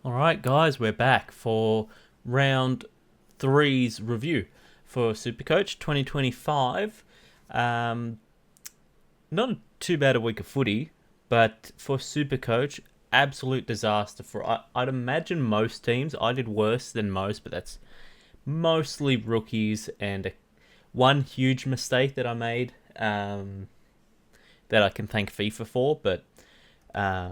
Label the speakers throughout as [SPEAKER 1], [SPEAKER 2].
[SPEAKER 1] All right, guys, we're back for round three's review for Supercoach 2025. Um, Not too bad a week of footy, but for Supercoach, absolute disaster. I'd imagine most teams. I did worse than most, but that's mostly rookies and one huge mistake that I made that I can thank FIFA for, but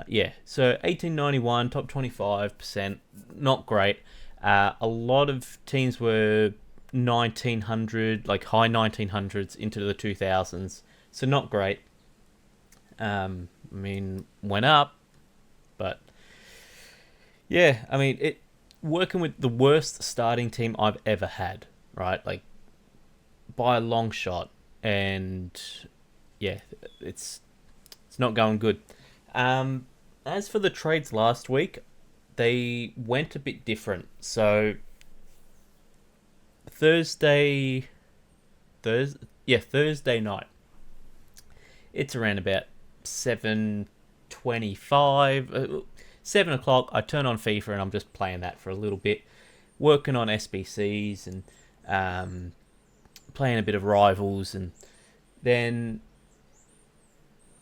[SPEAKER 1] yeah, so 1891, top 25%, not great. A lot of teams were 1900, like high 1900s into the 2000s, so not great. I mean, went up, but yeah, I mean, it working with the worst starting team I've ever had, right? Like by a long shot, and yeah, it's not going good. Um, as for the trades last week, they went a bit different. So Thursday, Thursday night. It's around about 7:25, 7 o'clock. I turn on FIFA and I'm just playing that for a little bit, working on SBCs and playing a bit of rivals, and then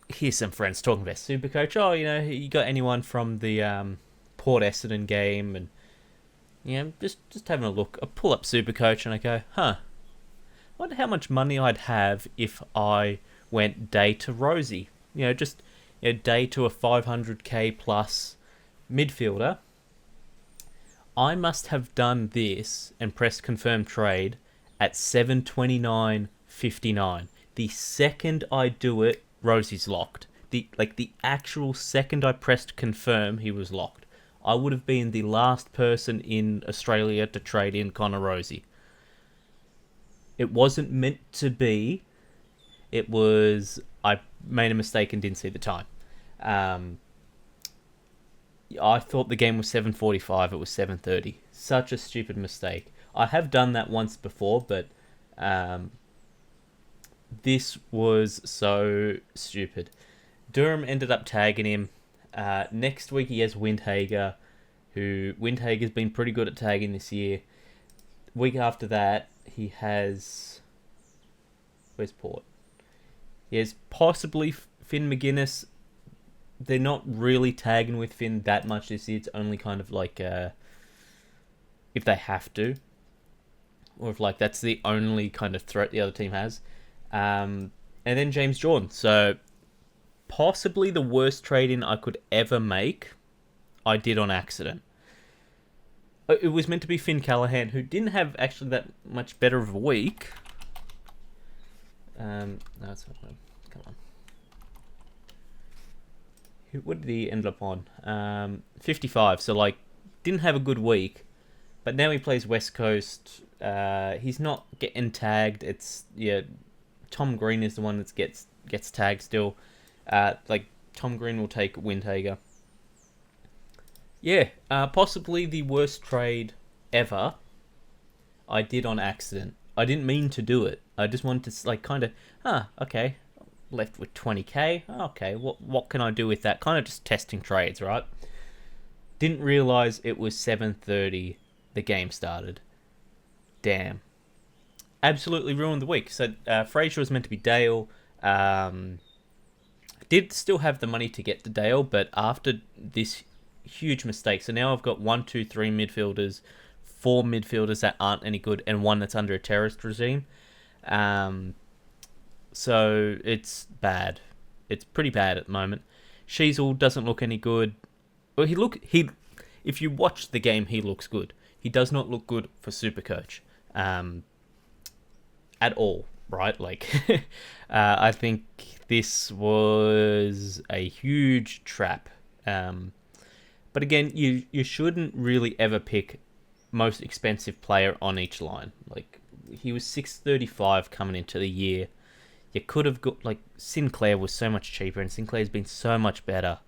[SPEAKER 1] hear some friends talking about Supercoach. Oh, you got anyone from the Port Essendon game? And just having a look. I pull up Supercoach and I go, huh? I wonder how much money I'd have if I went day to Rosie. Just day to a 500k plus midfielder. I must have done this and pressed confirm trade at 7:29:59. The second I do it, Rosie's locked. The actual second I pressed confirm, he was locked. I would have been the last person in Australia to trade in Connor Rosie. It wasn't meant to be. It was, I made a mistake and didn't see the time. I thought the game was 7:45. It was 7:30. Such a stupid mistake. I have done that once before, but this was so stupid. Durham ended up tagging him. Next week he has Windhager, who Windhager's been pretty good at tagging this year. Week after that he has, where's Port? He has possibly Finn McGuinness. They're not really tagging with Finn that much this year. It's only kind of like if they have to, or if like that's the only kind of threat the other team has. And then James Jordan. So possibly the worst trade-in I could ever make, I did on accident. It was meant to be Finn Callahan, who didn't have actually that much better of a week. No, it's not. Come on. What did he end up on? 55. So like, didn't have a good week, but now he plays West Coast. He's not getting tagged. It's Tom Green is the one that gets tagged still. Like Tom Green will take Windhager. Yeah, possibly the worst trade ever. I did on accident. I didn't mean to do it. I just wanted to like kind of, okay, left with 20k. Okay, what can I do with that? Kind of just testing trades, right? Didn't realize it was 7:30. The game started. Damn. Absolutely ruined the week. So Fraser was meant to be Dale. Did still have the money to get to Dale, but after this huge mistake, so now I've got 1, 2, 3 midfielders, 4 midfielders that aren't any good, and one that's under a terrorist regime. So it's bad. It's pretty bad at the moment. Sheasel doesn't look any good. Well, if you watch the game, he looks good. He does not look good for Supercoach. At all, right? Like, I think this was a huge trap. But again, you shouldn't really ever pick most expensive player on each line. Like, he was 635 coming into the year. You could have got, like, Sinclair was so much cheaper, and Sinclair's been so much better.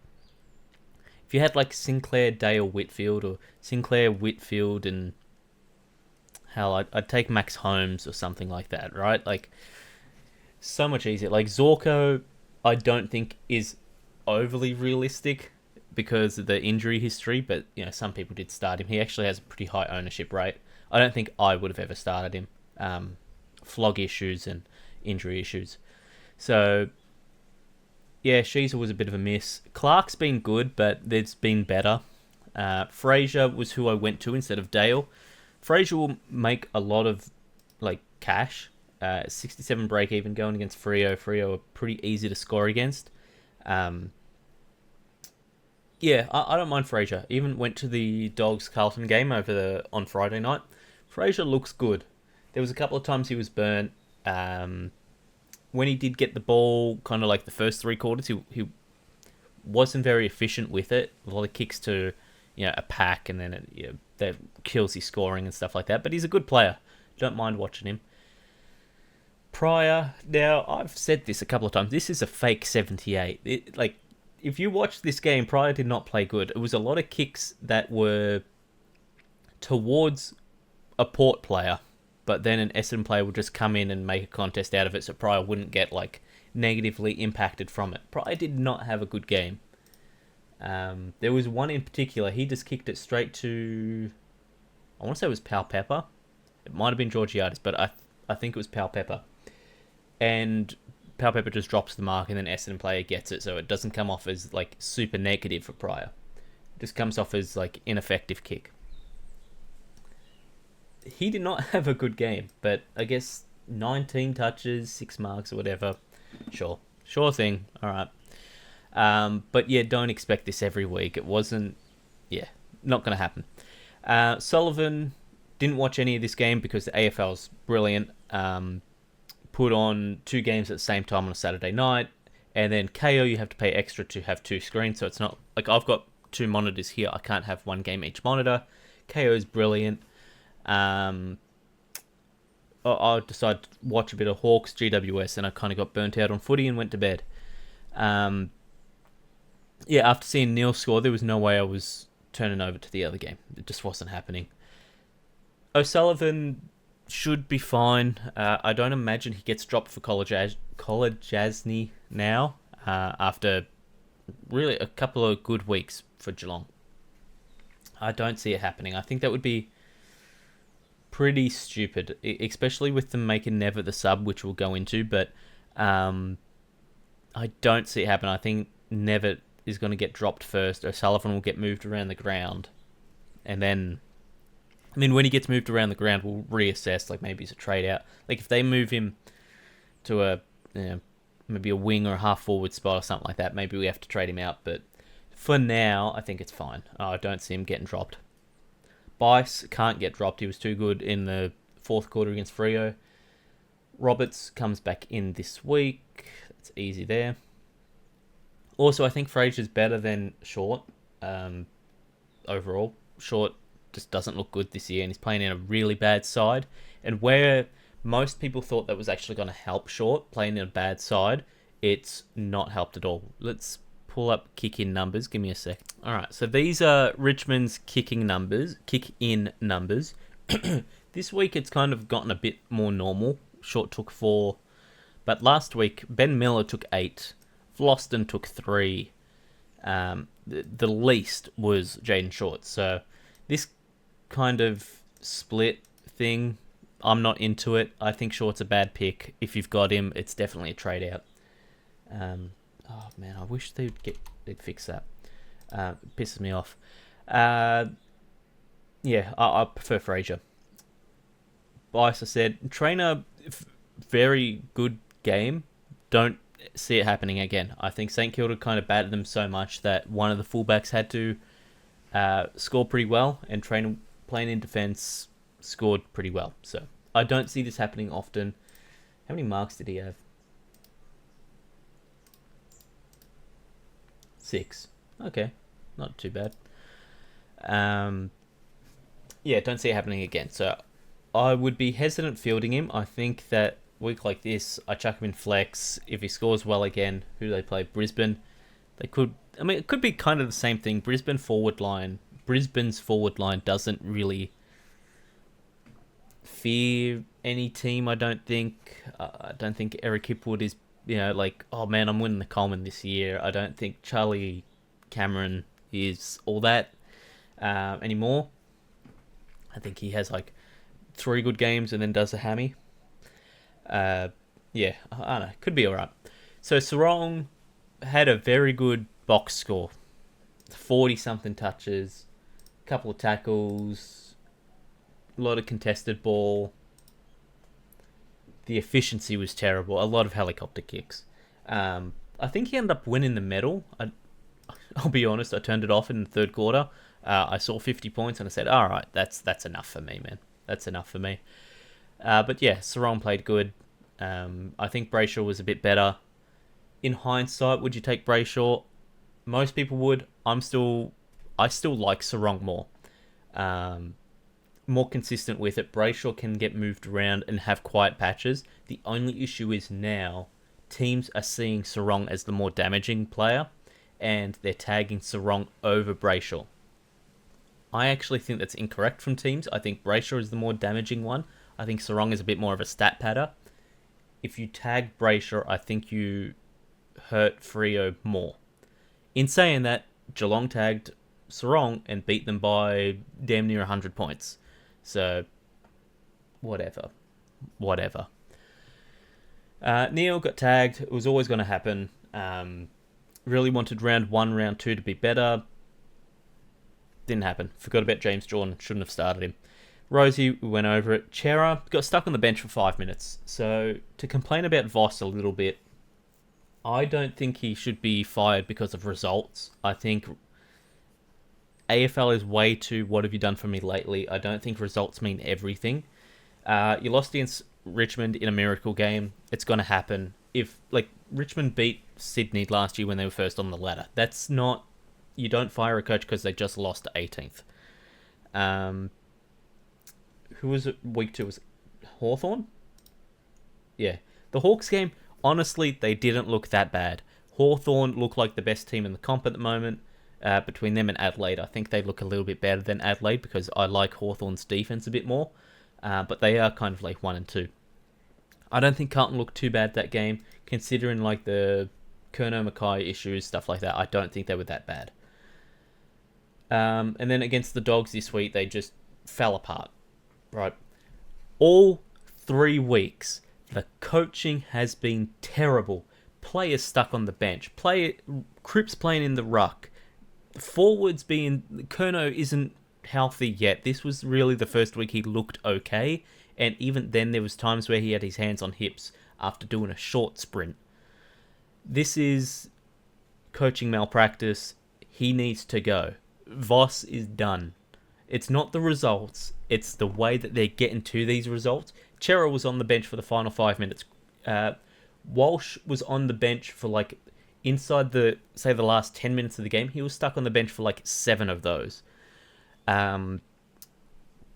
[SPEAKER 1] If you had, like, Sinclair, Dale, Whitfield, or Sinclair, Whitfield, and hell, I'd take Max Holmes or something like that, right? Like, so much easier. Like, Zorko, I don't think is overly realistic. because of the injury history, but some people did start him. He actually has a pretty high ownership rate. I don't think I would have ever started him. Flog issues and injury issues. So yeah, Sheezer was a bit of a miss. Clark's been good, but there's been better. Fraser was who I went to instead of Dale. Fraser will make a lot of cash. 67 break even going against Freo. Freo are pretty easy to score against. Yeah, I don't mind Fraser. Even went to the Dogs Carlton game on Friday night. Fraser looks good. There was a couple of times he was burnt. When he did get the ball, kind of like the first three quarters, he wasn't very efficient with it. A lot of kicks to a pack, and then that kills his scoring and stuff like that. But he's a good player. Don't mind watching him. Pryor, now I've said this a couple of times. This is a fake 78. If you watch this game, Pryor did not play good. It was a lot of kicks that were towards a Port player, but then an Essendon player would just come in and make a contest out of it, so Pryor wouldn't get negatively impacted from it. Pryor did not have a good game. There was one in particular. He just kicked it straight to, I want to say it was Pal Pepper. It might have been Georgiades, but I think it was Pal Pepper. And Pal Pepper just drops the mark, and then Essendon player gets it, so it doesn't come off as super negative for Pryor. It just comes off as ineffective kick. He did not have a good game, but I guess 19 touches, 6 marks or whatever. Sure thing. All right. But yeah, don't expect this every week. It wasn't. Yeah, not going to happen. Sullivan didn't watch any of this game because the AFL's brilliant. Put on 2 games at the same time on a Saturday night, and then KO you have to pay extra to have 2 screens, so it's not I've got 2 monitors here. I can't have 1 game each monitor. KO is brilliant. I decided to watch a bit of Hawks GWS, and I kind of got burnt out on footy and went to bed. After seeing Neil score, there was no way I was turning over to the other game. It just wasn't happening. O'Sullivan should be fine. I don't imagine he gets dropped for Jasny now, after really a couple of good weeks for Geelong. I don't see it happening. I think that would be pretty stupid, especially with them making Never the sub, which we'll go into, but I don't see it happen. I think Never is going to get dropped first. O'Sullivan will get moved around the ground, and then when he gets moved around the ground, we'll reassess. Maybe it's a trade out. If they move him to maybe a wing or a half forward spot or something like that, maybe we have to trade him out. But for now, I think it's fine. I don't see him getting dropped. Bice can't get dropped. He was too good in the 4th quarter against Freo. Roberts comes back in this week. It's easy there. Also, I think Fraser's better than Short. Overall, Short just doesn't look good this year, and he's playing in a really bad side. And where most people thought that was actually going to help Short playing in a bad side, it's not helped at all. Let's pull up kick-in numbers. Give me a sec. All right, so these are Richmond's kick-in numbers. This week it's kind of gotten a bit more normal. Short took 4, but last week Ben Miller took 8. Vlosten took 3. The least was Jaden Short. So this kind of split thing, I'm not into it. I think Short's a bad pick. If you've got him, it's definitely a trade out. Oh man, I wish they'd fix that. It pisses me off. I prefer Fraser. Bice, I said, Trainer, very good game. Don't see it happening again. I think St Kilda kind of battered them so much that one of the fullbacks had to score pretty well, and Trainer playing in defence scored pretty well. So I don't see this happening often. How many marks did he have? 6. Okay, not too bad. Don't see it happening again. So I would be hesitant fielding him. I think that week like this, I chuck him in flex. If he scores well again, who do they play? Brisbane. They could. It could be kind of the same thing. Brisbane's forward line doesn't really fear any team. I don't think. I don't think Eric Hipwood is. Oh man, I'm winning the Coleman this year. I don't think Charlie Cameron he's all that anymore. I think he has like 3 good games and then does a hammy. Yeah, I don't know. Could be alright. So Sarong had a very good box score. 40-something touches, a couple of tackles, a lot of contested ball. The efficiency was terrible. A lot of helicopter kicks. I think he ended up winning the medal. I'll be honest, I turned it off in the third quarter. I saw 50 points and I said, all right, that's enough for me, man. That's enough for me. But yeah, Sarong played good. I think Brayshaw was a bit better. In hindsight, would you take Brayshaw? Most people would. I still like Sarong more. More consistent with it. Brayshaw can get moved around and have quiet patches. The only issue is now teams are seeing Sarong as the more damaging player, and they're tagging Sarong over Brayshaw. I actually think that's incorrect from teams. I think Brayshaw is the more damaging one. I think Sarong is a bit more of a stat padder. If you tag Brayshaw, I think you hurt Freo more. In saying that, Geelong tagged Sarong and beat them by damn near 100 points. So, whatever. Neil got tagged. It was always going to happen. Really wanted round 1, round 2 to be better. Didn't happen. Forgot about James Jordan. Shouldn't have started him. Rosie, we went over it. Chera got stuck on the bench for 5 minutes. So, to complain about Voss a little bit, I don't think he should be fired because of results. I think AFL is way too, what have you done for me lately? I don't think results mean everything. You lost against Richmond in a miracle game. It's going to happen. If, like, Richmond beat Sydney last year when they were first on the ladder. That's not... You don't fire a coach because they just lost to 18th. Who was it week 2? Was it Hawthorn? Yeah. The Hawks game, honestly, they didn't look that bad. Hawthorn look like the best team in the comp at the moment. Between them and Adelaide, I think they look a little bit better than Adelaide because I like Hawthorn's defense a bit more. But they are kind of like 1 and 2. I don't think Carlton looked too bad that game, considering like the Kerno Mackay issues, stuff like that. I don't think they were that bad. And then against the Dogs this week, they just fell apart. Right. All 3 weeks, the coaching has been terrible. Players stuck on the bench. Cripps playing in the ruck. Forwards being... Kerno isn't healthy yet. This was really the first week he looked okay. And even then, there was times where he had his hands on hips after doing a short sprint. This is coaching malpractice. He needs to go. Voss is done. It's not the results. It's the way that they're getting to these results. Chera was on the bench for the final 5 minutes. Walsh was on the bench for like inside the last 10 minutes of the game. He was stuck on the bench for like 7 of those. Tom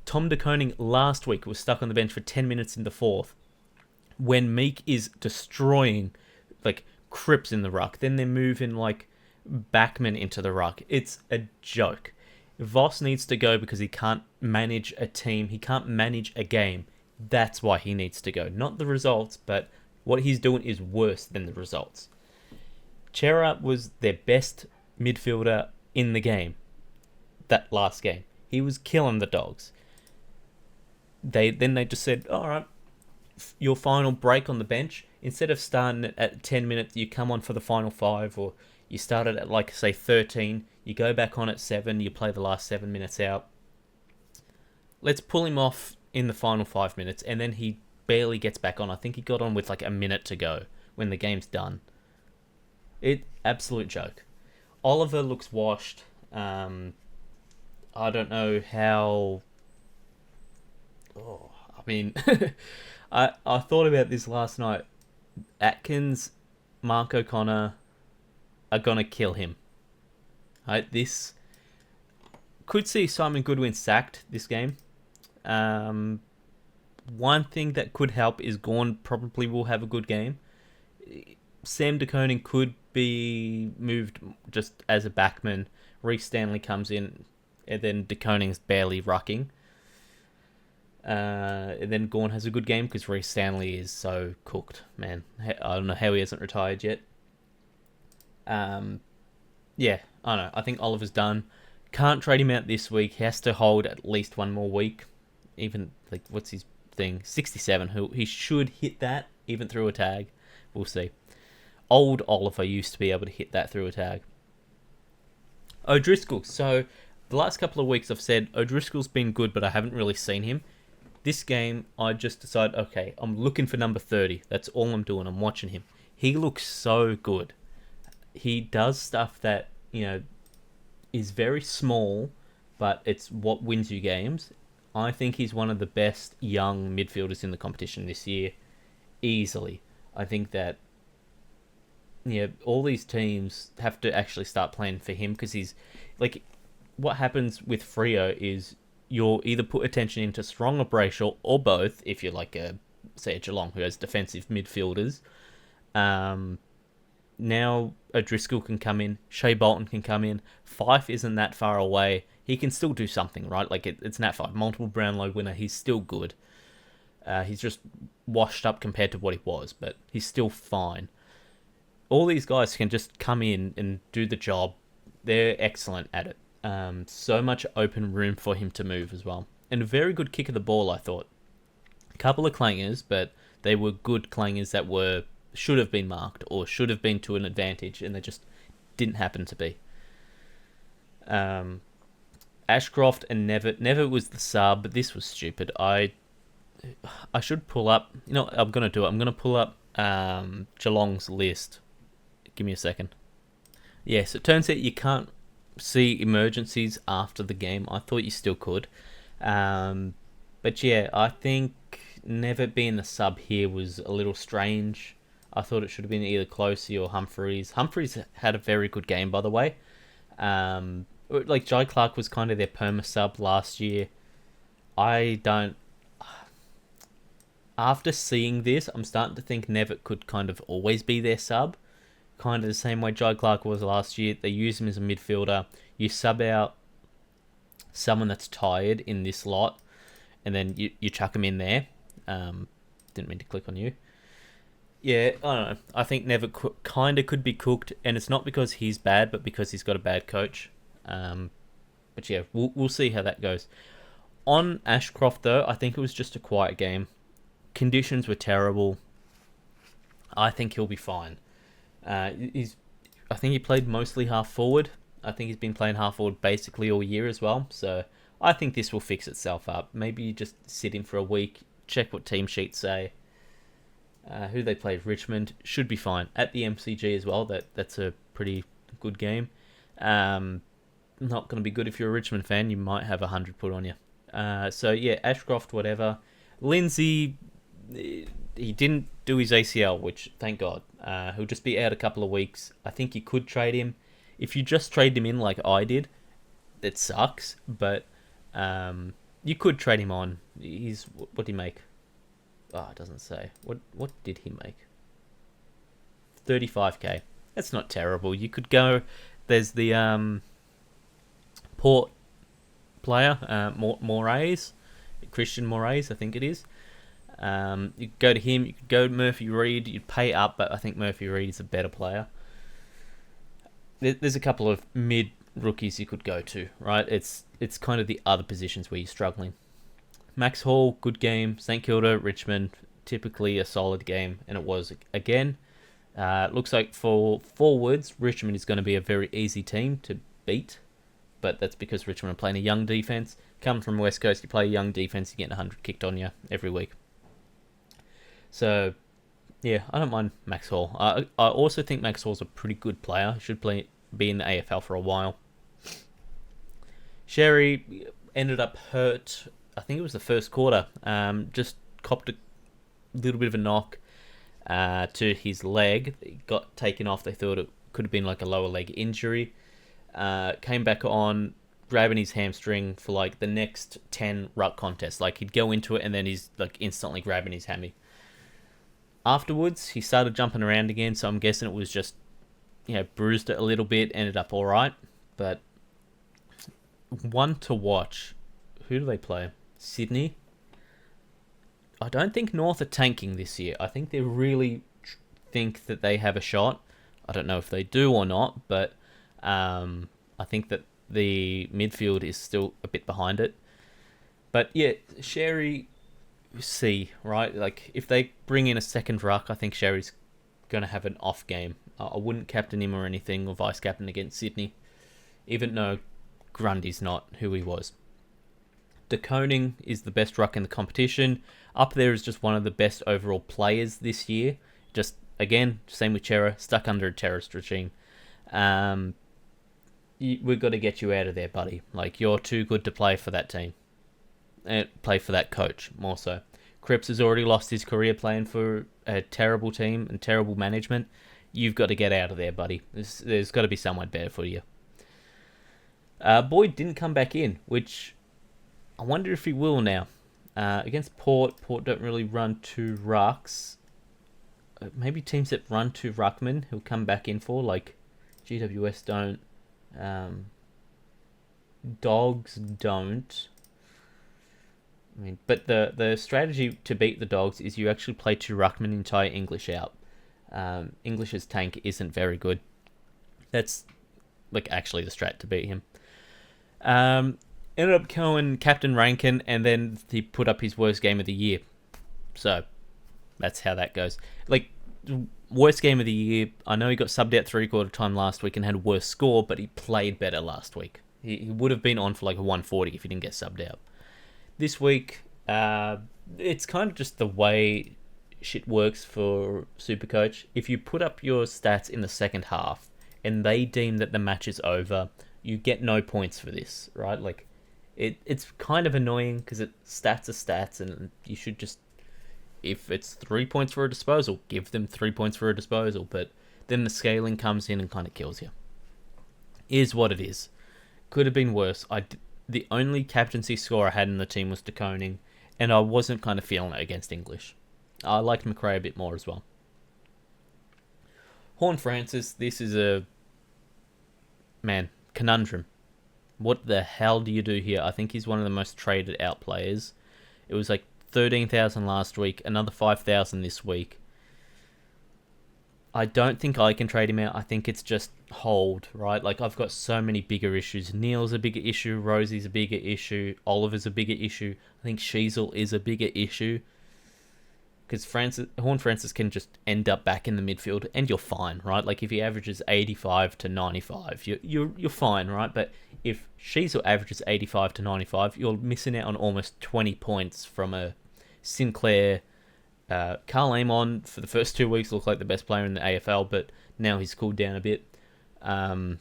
[SPEAKER 1] De Koning last week was stuck on the bench for 10 minutes in the 4th. When Meek is destroying like Cripps in the ruck, then they're moving like Backman into the ruck. It's a joke. Voss needs to go because he can't manage a team. He can't manage a game. That's why he needs to go. Not the results, but what he's doing is worse than the results. Chera was their best midfielder in the game. That last game. He was killing the Dogs. They just said, all right, your final break on the bench, instead of starting at 10 minutes, you come on for the final 5, or you started at like, say, 13, you go back on at 7, you play the last 7 minutes out. Let's pull him off in the final 5 minutes, and then he barely gets back on. I think he got on with like a minute to go when the game's done. Absolute joke. Oliver looks washed. I don't know how... I thought about this last night. Atkins, Mark O'Connor are going to kill him. Right, this could see Simon Goodwin sacked this game. One thing that could help is Gawn probably will have a good game. Sam De Koning could be moved just as a backman. Reece Stanley comes in, and then De Koning's barely rucking. And then Gawn has a good game because Reece Stanley is so cooked, man. I don't know how he hasn't retired yet. Yeah, I know. I think Oliver's done. Can't trade him out this week. He has to hold at least one more week. Even, like, what's his thing? 67. He should hit that, even through a tag. We'll see. Old Oliver used to be able to hit that through a tag. O'Driscoll. So, the last couple of weeks I've said O'Driscoll's been good, but I haven't really seen him. This game, I just decided, okay, I'm looking for number 30. That's all I'm doing. I'm watching him. He looks so good. He does stuff that, is very small, but it's what wins you games. I think he's one of the best young midfielders in the competition this year, easily. I think that, all these teams have to actually start playing for him because he's, like, what happens with Freo is you'll either put attention into Strong or Brayshaw or both if you're like say a Geelong who has defensive midfielders. Now O'Driscoll can come in, Shea Bolton can come in, Fife isn't that far away. He can still do something, right? Like it's Nat Fife, multiple Brownlow winner. He's still good. He's just washed up compared to what he was, but he's still fine. All these guys can just come in and do the job. They're excellent at it. So much open room for him to move as well. And a very good kick of the ball, I thought. A couple of clangers, but they were good clangers that should have been marked or should have been to an advantage, and they just didn't happen to be. Ashcroft and Never was the sub, but this was stupid. I should pull up. I'm going to do it. I'm going to pull up Geelong's list. Give me a second. Yes, it turns out you can't see emergencies after the game. I thought you still could. But yeah, I think Never being the sub here was a little strange. I thought it should have been either Closey or Humphreys. Humphreys had a very good game, by the way. Like Jai Clark was kind of their perma sub last year. After seeing this, I'm starting to think Never could kind of always be their sub. Kind of the same way Jai Clark was last year. They use him as a midfielder. You sub out someone that's tired in this lot, and then you chuck him in there. Didn't mean to click on you. Yeah, I don't know. I think Never kind of could be cooked, and it's not because he's bad, but because he's got a bad coach. But yeah, we'll see how that goes. On Ashcroft, though, I think it was just a quiet game. Conditions were terrible. I think he'll be fine. I think he played mostly half forward. I think he's been playing half forward basically all year as well. So I think this will fix itself up. Maybe you just sit in for a week, check what team sheets say. Who they play, Richmond, should be fine. At the MCG as well, that's a pretty good game. Not going to be good if you're a Richmond fan. You might have 100 put on you. So yeah, Ashcroft, whatever. Lindsay, he didn't do his ACL, which, thank God. He'll just be out a couple of weeks. I think you could trade him. If you just trade him in like I did, it sucks, but you could trade him on. What did he make? Oh, it doesn't say. What did he make? 35k. That's not terrible. You could go... There's the Port player, Moraes. Christian Moraes, I think it is. You could go to him. You could go to Murphy Reid. You'd pay up, but I think Murphy Reid is a better player. There's a couple of mid rookies you could go to, right? It's kind of the other positions where you're struggling. Max Hall, good game. St Kilda, Richmond, typically a solid game, and it was again. Looks like for forwards, Richmond is going to be a very easy team to beat, but that's because Richmond are playing a young defense. Come from West Coast, you play a young defense, you get 100 kicked on you every week. So, yeah, I don't mind Max Hall. I also think Max Hall's a pretty good player. He should be in the AFL for a while. Sherry ended up hurt. I think it was the first quarter. Just copped a little bit of a knock to his leg. It got taken off. They thought it could have been like a lower leg injury. Came back on, grabbing his hamstring for like the next 10 ruck contests. Like he'd go into it and then he's like instantly grabbing his hammy. Afterwards, he started jumping around again, so I'm guessing it was just, bruised it a little bit, ended up all right. But one to watch. Who do they play? Sydney. I don't think North are tanking this year. I think they really think that they have a shot. I don't know if they do or not, but I think that the midfield is still a bit behind it. But yeah, Sherry C, right? Like, if they bring in a second ruck, I think Sherry's going to have an off game. I wouldn't captain him or anything, or vice captain against Sydney, even though Grundy's not who he was. De Koning is the best ruck in the competition. Up there is just one of the best overall players this year. Just, again, same with Chera, stuck under a terrorist regime. We've got to get you out of there, buddy. Like, you're too good to play for that team. And play for that coach, more so. Cripps has already lost his career playing for a terrible team and terrible management. You've got to get out of there, buddy. There's got to be someone better for you. Boyd didn't come back in, which I wonder if he will now. Against Port don't really run two rucks. Maybe teams that run two ruckmen he'll come back in for, like GWS don't. Dogs don't. I mean, but the strategy to beat the Dogs is you actually play two ruckmen and tie English out. English's tank isn't very good. That's like actually the strat to beat him. Ended up going Captain Rankin, and then he put up his worst game of the year. So that's how that goes. Like, worst game of the year. I know he got subbed out 3/4 time last week and had a worse score, but he played better last week. He would have been on for like a 140 if he didn't get subbed out. This week, it's kind of just the way shit works for Supercoach. If you put up your stats in the second half and they deem that the match is over, you get no points for this, right? Like, it's kind of annoying because stats are stats, and you should just, if it's 3 points for a disposal, give them 3 points for a disposal. But then the scaling comes in and kind of kills you. Is what it is. Could have been worse. The only captaincy score I had in the team was De Koning, and I wasn't kind of feeling it against English. I liked McRae a bit more as well. Horne-Francis, this is a conundrum. What the hell do you do here? I think he's one of the most traded out players. It was like 13,000 last week, another 5,000 this week. I don't think I can trade him out. I think it's just hold, right? Like, I've got so many bigger issues. Neil's a bigger issue. Rosie's a bigger issue. Oliver's a bigger issue. I think Sheasel is a bigger issue. Because Horne-Francis can just end up back in the midfield, and you're fine, right? Like, if he averages 85 to 95, you're fine, right? But if Sheasel averages 85 to 95, you're missing out on almost 20 points from a Sinclair. Carl Amon, for the first 2 weeks, looked like the best player in the AFL, but now he's cooled down a bit. So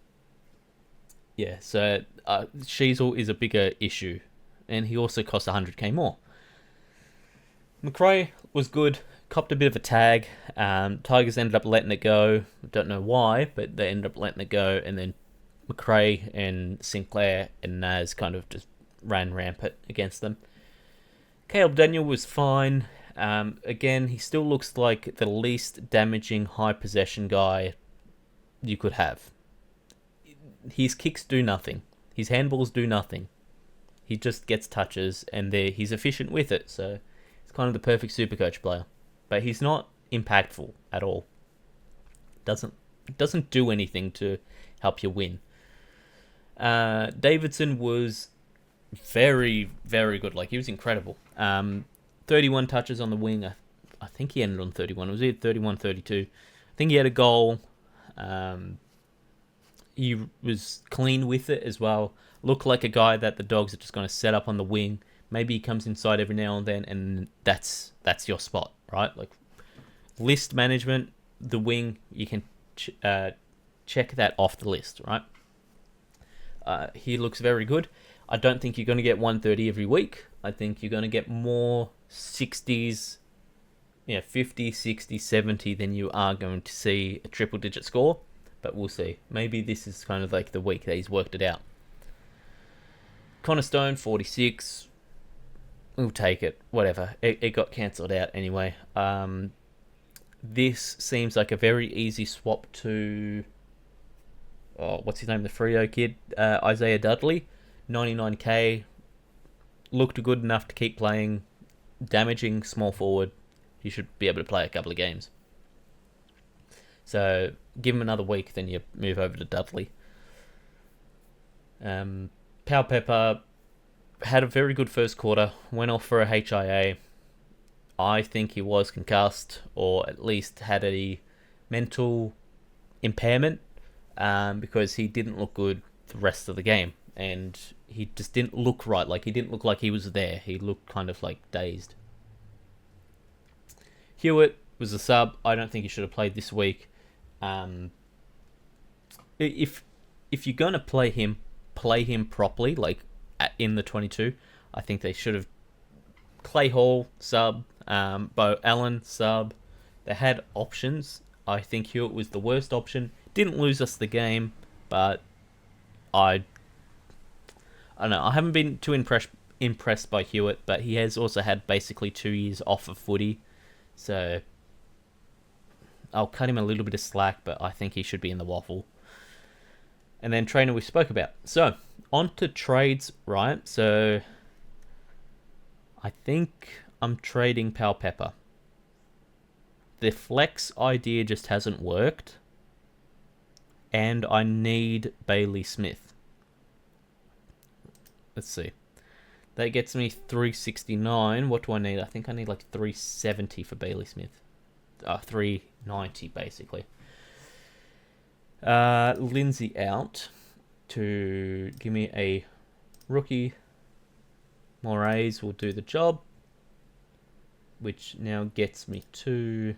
[SPEAKER 1] Sheasel is a bigger issue, and he also costs 100k more. McRae was good, copped a bit of a tag. Tigers ended up letting it go. Don't know why, but they ended up letting it go, and then McRae and Sinclair and Naz kind of just ran rampant against them. Caleb Daniel was fine. Again, he still looks like the least damaging high possession guy you could have. His kicks do nothing. His handballs do nothing. He just gets touches, and he's efficient with it, so it's kind of the perfect Supercoach player. But he's not impactful at all. Doesn't do anything to help you win. Davidson was very, very good. Like, he was incredible. 31 touches on the wing. I think he ended on 31. It was either 31, 32. I think he had a goal. He was clean with it as well. Looked like a guy that the Dogs are just going to set up on the wing. Maybe he comes inside every now and then, and that's your spot, right? Like, list management, the wing, you can check that off the list, right? He looks very good. I don't think you're going to get 130 every week. I think you're going to get more 60s, 50, 60, 70 than you are going to see a triple-digit score. But we'll see. Maybe this is kind of like the week that he's worked it out. Connor Stone, 46. We'll take it. Whatever. It got cancelled out anyway. This seems like a very easy swap to... what's his name? The Freo kid? Isaiah Dudley. 99k. Looked good enough to keep playing. Damaging small forward. He should be able to play a couple of games. So, give him another week, then you move over to Dudley. Pal Pepper had a very good first quarter, went off for a HIA. I think he was concussed, or at least had a mental impairment, because he didn't look good the rest of the game. And he just didn't look right. Like, he didn't look like he was there. He looked kind of like dazed. Hewitt was a sub. I don't think he should have played this week. If you're gonna play him properly, like in the 22. I think they should have Clay Hall sub, Bo Allen sub. They had options. I think Hewitt was the worst option. Didn't lose us the game, but I don't know. I haven't been too impressed by Hewitt, but he has also had basically 2 years off of footy, so I'll cut him a little bit of slack, but I think he should be in the waffle. And then trainer we spoke about. So, on to trades, right? So, I think I'm trading Pal Pepper. The flex idea just hasn't worked. And I need Bailey Smith. Let's see. That gets me 369. What do I need? I think I need like 370 for Bailey Smith. 390 basically. Lindsay out to give me a rookie. Moraes will do the job, which now gets me to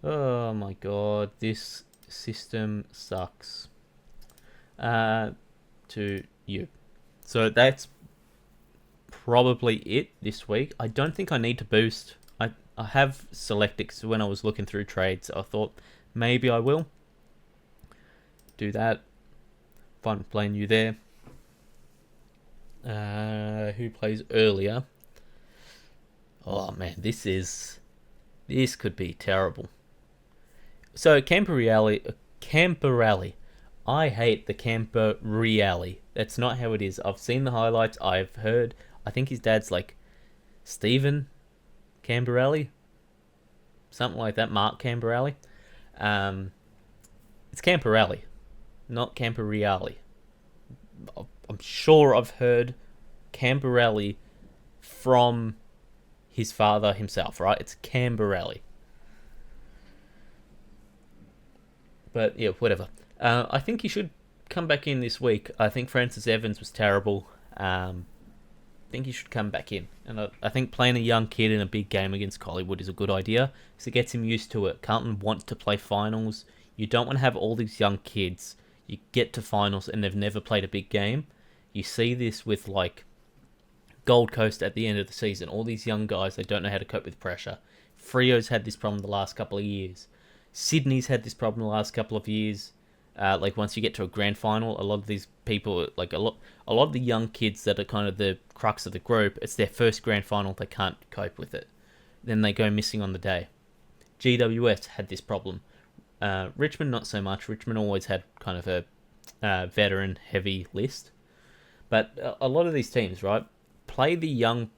[SPEAKER 1] oh my god, this system sucks. To you. So that's probably it this week. I don't think I need to boost. I have selected, because when I was looking through trades, I thought maybe I will do that. Fun playing you there. Who plays earlier? Oh man, this could be terrible. So Camperelli. I hate the Camperelli. That's not how it is. I've seen the highlights. I've heard. I think his dad's like Stephen Camberelli, something like that. Mark Camberelli. It's Camperelli, not Camperelli. I'm sure I've heard Camberelli from his father himself, right? It's Camberelli. But yeah, whatever. I think he should come back in this week. I think Francis Evans was terrible. I think he should come back in. And I think playing a young kid in a big game against Collingwood is a good idea, because it gets him used to it. Carlton want to play finals. You don't want to have all these young kids. You get to finals and they've never played a big game. You see this with like Gold Coast at the end of the season. All these young guys, they don't know how to cope with pressure. Frio's had this problem the last couple of years. Sydney's had this problem the last couple of years. Like once you get to a grand final, a lot of these people, like a lot of the young kids that are kind of the crux of the group, it's their first grand final, they can't cope with it. Then they go missing on the day. GWS had this problem. Richmond, not so much. Richmond always had kind of a veteran-heavy list. But a lot of these teams, right, play the young...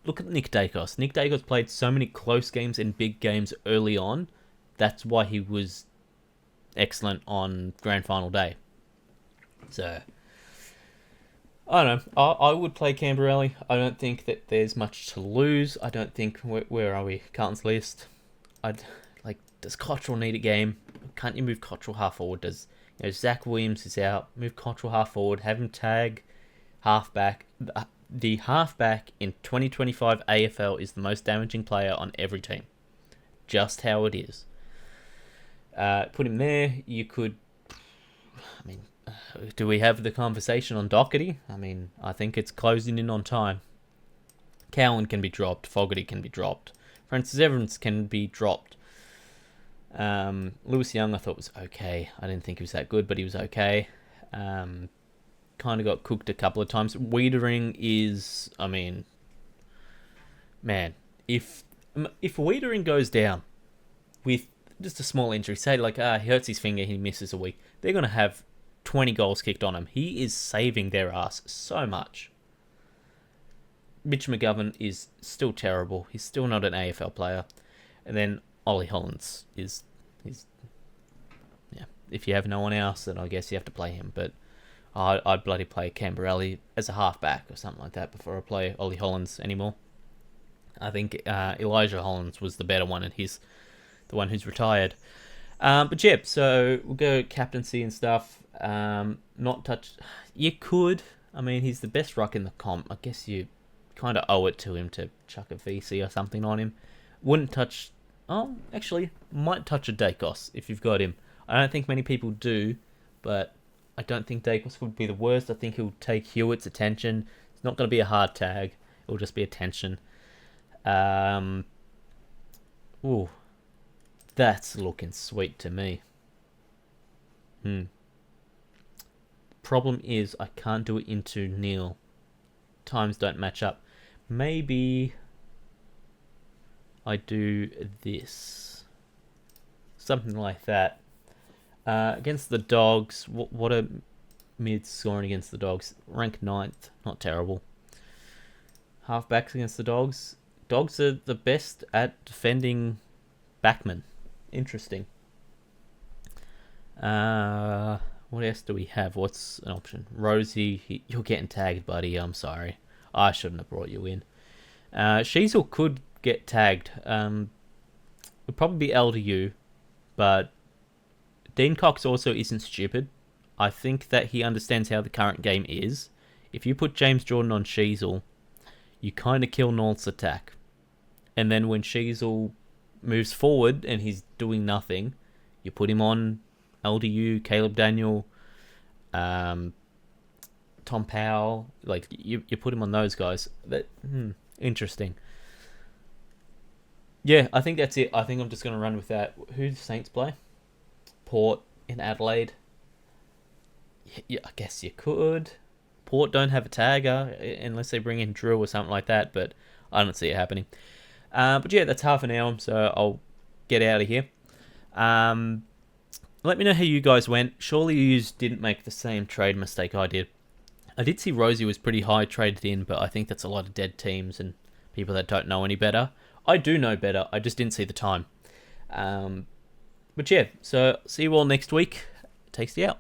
[SPEAKER 1] Look at Nick Dacos. Nick Dacos played so many close games and big games early on. That's why he was excellent on grand final day. So, I don't know. I would play Camberelli. I don't think that there's much to lose. I don't think... Where are we? Carlton's list. Does Cottrell need a game? Can't you move Cottrell half forward? Zach Williams is out. Move Cottrell half forward. Have him tag halfback. The halfback in 2025 AFL is the most damaging player on every team. Just how it is. Put him there. You could... do we have the conversation on Doherty? I think it's closing in on time. Cowan can be dropped. Fogarty can be dropped. Francis Evans can be dropped. Lewis Young I thought was okay. I didn't think he was that good, but he was okay. Kind of got cooked a couple of times. Wiedering is... man, if Wiedering goes down with just a small injury, say like he hurts his finger, he misses a week, they're going to have 20 goals kicked on him. He is saving their ass so much. Mitch McGovern is still terrible. He's still not an AFL player. And then Ollie Hollins is if you have no one else, then I guess you have to play him. But I'd bloody play Camberelli as a halfback or something like that before I play Ollie Hollands anymore. I think Elijah Hollands was the better one, and he's the one who's retired. But yeah, so we'll go captaincy and stuff. Not touch. You could. I mean, he's the best ruck in the comp. I guess you kind of owe it to him to chuck a VC or something on him. Wouldn't touch. Oh, actually, might touch a Dacos if you've got him. I don't think many people do, but I don't think Dacos would be the worst. I think he'll take Hewitt's attention. It's not going to be a hard tag. It'll just be attention. Ooh, that's looking sweet to me. Problem is, I can't do it into Neil. Times don't match up. Maybe I do this. Something like that. Against the Dogs, what are mids scoring against the Dogs? Rank 9th, not terrible. Halfbacks against the Dogs. Dogs are the best at defending backmen. Interesting. What else do we have? What's an option? Rosie, you're getting tagged, buddy. I'm sorry. I shouldn't have brought you in. Sheasel could get tagged. Would probably be LDU, but Dean Cox also isn't stupid. I think that he understands how the current game is. If you put James Jordan on Sheasel, you kind of kill North's attack. And then when Sheasel moves forward and he's doing nothing, you put him on LDU, Caleb Daniel, Tom Powell. Like, you put him on those guys. Interesting. Yeah, I think that's it. I think I'm just going to run with that. Who do the Saints play? Port in Adelaide. Yeah, I guess you could. Port don't have a tagger unless they bring in Drew or something like that, but I don't see it happening. But yeah, that's half an hour, so I'll get out of here. Let me know how you guys went. Surely you didn't make the same trade mistake I did. I did see Rosie was pretty high traded in, but I think that's a lot of dead teams and people that don't know any better. I do know better, I just didn't see the time. But yeah, so see you all next week. Tasty out.